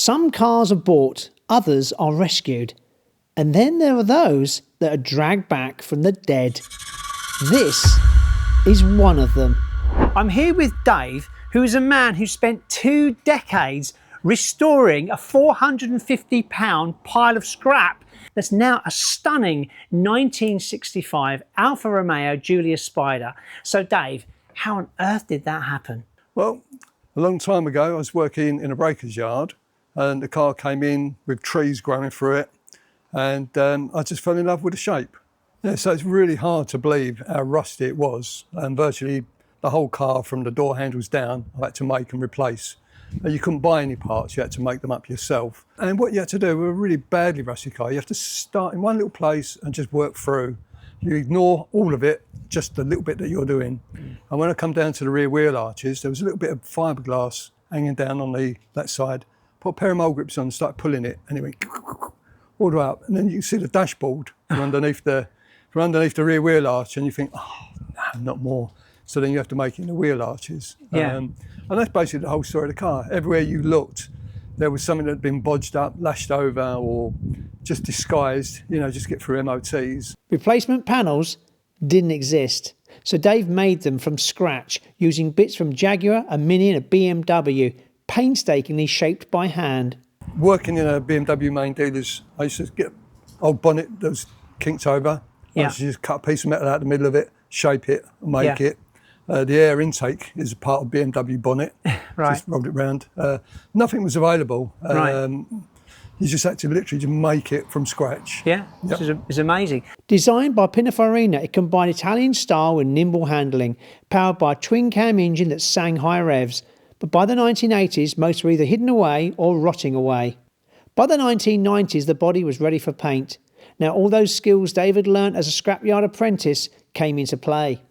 Some cars are bought, others are rescued. And then there are those that are dragged back from the dead. This is one of them. I'm here with Dave, who is a man who spent 2 decades restoring a £450 pile of scrap that's now a stunning 1965 Alfa Romeo Giulia Spider. So Dave, how on earth did that happen? Well, a long time ago I was working in a breaker's yard and the car came in with trees growing through it, and I just fell in love with the shape. Yeah, so it's really hard to believe how rusty it was, and virtually the whole car from the door handles down I had to make and replace. And you couldn't buy any parts, you had to make them up yourself. And what you had to do with a really badly rusty car, you have to start in one little place and just work through. You ignore all of it, just the little bit that you're doing. And when I come down to the rear wheel arches, there was a little bit of fiberglass hanging down on that side. Put a pair of mole grips on and started pulling it, and it went all the way up. And then you can see the dashboard from underneath the rear wheel arch, and you think, oh, no, not more. So then you have to make it in the wheel arches. Yeah. And that's basically the whole story of the car. Everywhere you looked, there was something that had been bodged up, lashed over, or just disguised, just get through MOTs. Replacement panels didn't exist, so Dave made them from scratch using bits from Jaguar, a Mini and a BMW, painstakingly shaped by hand. Working in a BMW main dealers, I used to get an old bonnet that was kinked over. Yeah. I used to just cut a piece of metal out the middle of it, shape it, and make it. The air intake is a part of BMW bonnet. Right. Just rolled it round. Nothing was available. Right. You just had to literally just make it from scratch. Yeah, this is amazing. Designed by Pininfarina, it combined Italian style with nimble handling, powered by a twin-cam engine that sang high revs. But by the 1980s, most were either hidden away or rotting away. By the 1990s, the body was ready for paint. Now, all those skills David learnt as a scrapyard apprentice came into play.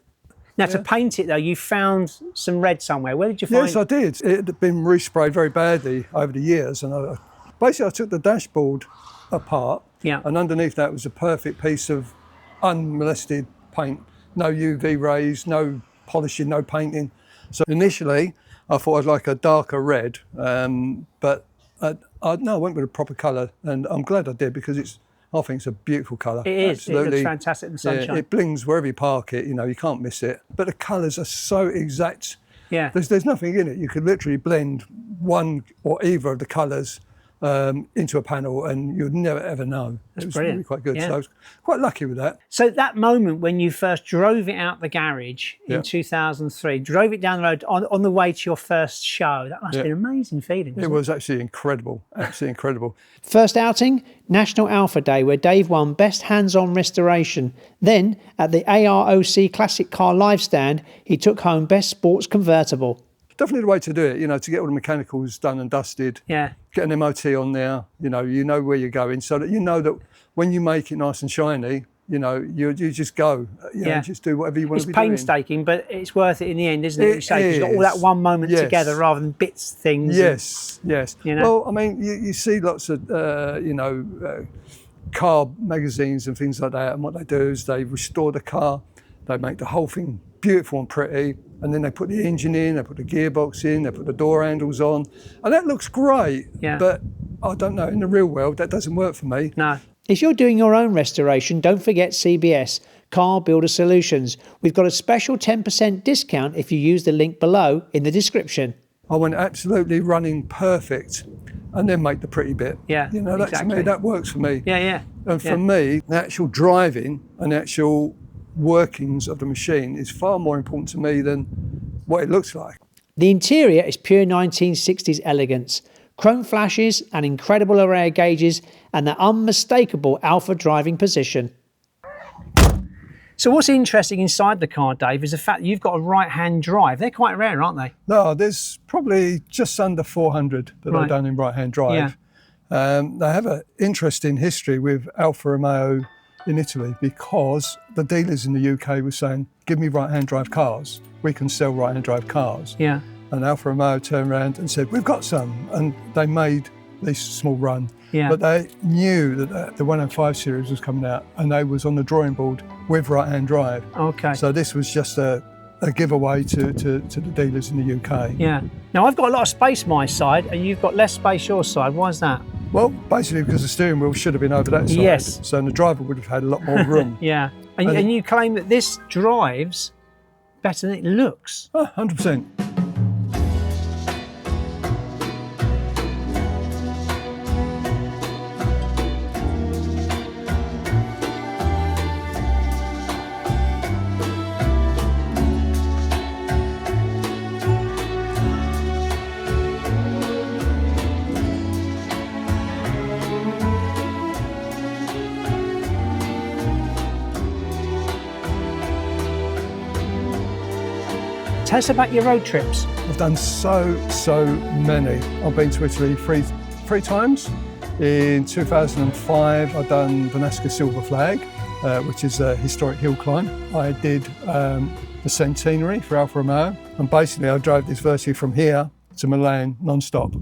Now, to paint it, though, you found some red somewhere. Where did you find it? Yes, I did. It had been resprayed very badly over the years. And basically, I took the dashboard apart. Yeah. And underneath that was a perfect piece of unmolested paint. No UV rays, no polishing, no painting. So initially, I thought I'd like a darker red. But I went with a proper colour. And I'm glad I did, because I think it's a beautiful colour. It is. Absolutely. It looks fantastic in the sunshine. Yeah, it blings wherever you park it, you can't miss it. But the colours are so exact. Yeah. There's nothing in it. You could literally blend one or either of the colours into a panel, and you'd never ever know. That's it was brilliant. really quite good. Yeah. So I was quite lucky with that. So that moment when you first drove it out the garage in 2003, drove it down the road on the way to your first show, that must have been an amazing feeling. It was actually incredible, absolutely incredible. First outing, National Alfa Day, where Dave won Best Hands-On Restoration. Then, at the AROC Classic Car Live stand, he took home Best Sports Convertible. Definitely the way to do it, to get all the mechanicals done and dusted. Yeah. Get an MOT on there, you know where you're going, so that you know that when you make it nice and shiny, you just go, just do whatever you want to be doing. It's painstaking, but it's worth it in the end, isn't it? You say, you've got all that one moment together rather than bits, things. Yes. Well, I mean, you see lots of, car magazines and things like that, and what they do is they restore the car, they make the whole thing beautiful and pretty, and then they put the engine in, they put the gearbox in, they put the door handles on, and that looks great. Yeah. But I don't know, in the real world, that doesn't work for me. No. If you're doing your own restoration, don't forget CBS, Car Builder Solutions. We've got a special 10% discount if you use the link below in the description. I went absolutely running perfect, and then make the pretty bit. Yeah, exactly. That works for me. Yeah. And for me, the actual driving and the actual workings of the machine is far more important to me than what it looks like. The interior is pure 1960s elegance. Chrome flashes, an incredible array of gauges, and the unmistakable Alfa driving position. So what's interesting inside the car, Dave, is the fact that you've got a right-hand drive. They're quite rare, aren't they? No, there's probably just under 400 that I've done in right-hand drive. Yeah. They have an interesting history with Alfa Romeo in Italy, because the dealers in the UK were saying, give me right-hand drive cars. We can sell right-hand drive cars. Yeah. And Alfa Romeo turned around and said, we've got some. And they made this small run. Yeah. But they knew that the 105 series was coming out, and they was on the drawing board with right-hand drive. Okay. So this was just a a giveaway to the dealers in the UK. Yeah. Now I've got a lot of space my side, and you've got less space your side. Why is that? Well, basically because the steering wheel should have been over that side. Yes. So the driver would have had a lot more room. Yeah. And you claim that this drives better than it looks. 100%. Tell us about your road trips. I've done so many. I've been to Italy three times. In 2005, I've done Vanasca Silver Flag, which is a historic hill climb. I did the Centenary for Alfa Romeo, and basically I drove this virtually from here to Milan non-stop.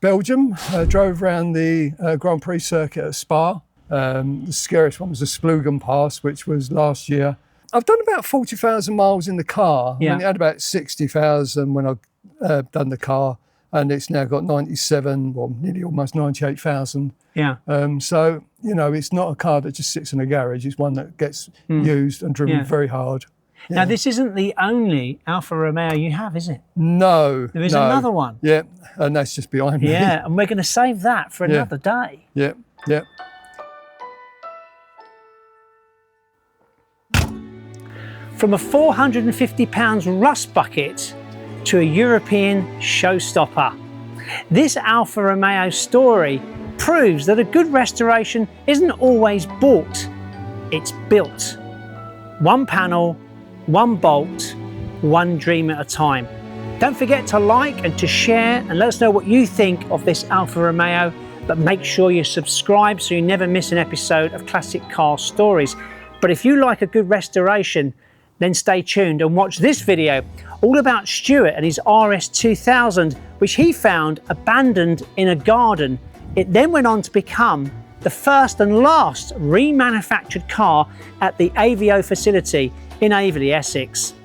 Belgium, drove around the Grand Prix circuit at Spa. The scariest one was the Splugen Pass, which was last year. I've done about 40,000 miles in the car. Yeah. I mean, it had about 60,000 when I done the car, and it's now got 97, well, nearly almost 98,000. Yeah. So, you know, it's not a car that just sits in a garage. It's one that gets used and driven very hard. Yeah. Now, this isn't the only Alfa Romeo you have, is it? No. There is another one. Yeah, and that's just behind me. Yeah, and we're going to save that for another day. Yeah, yeah. From a 450 pounds rust bucket to a European showstopper. This Alfa Romeo story proves that a good restoration isn't always bought, it's built. One panel, one bolt, one dream at a time. Don't forget to like and to share and let us know what you think of this Alfa Romeo, but make sure you subscribe so you never miss an episode of Classic Car Stories. But if you like a good restoration, then stay tuned and watch this video all about Stuart and his RS2000, which he found abandoned in a garden. It then went on to become the first and last remanufactured car at the AVO facility in Aveley, Essex.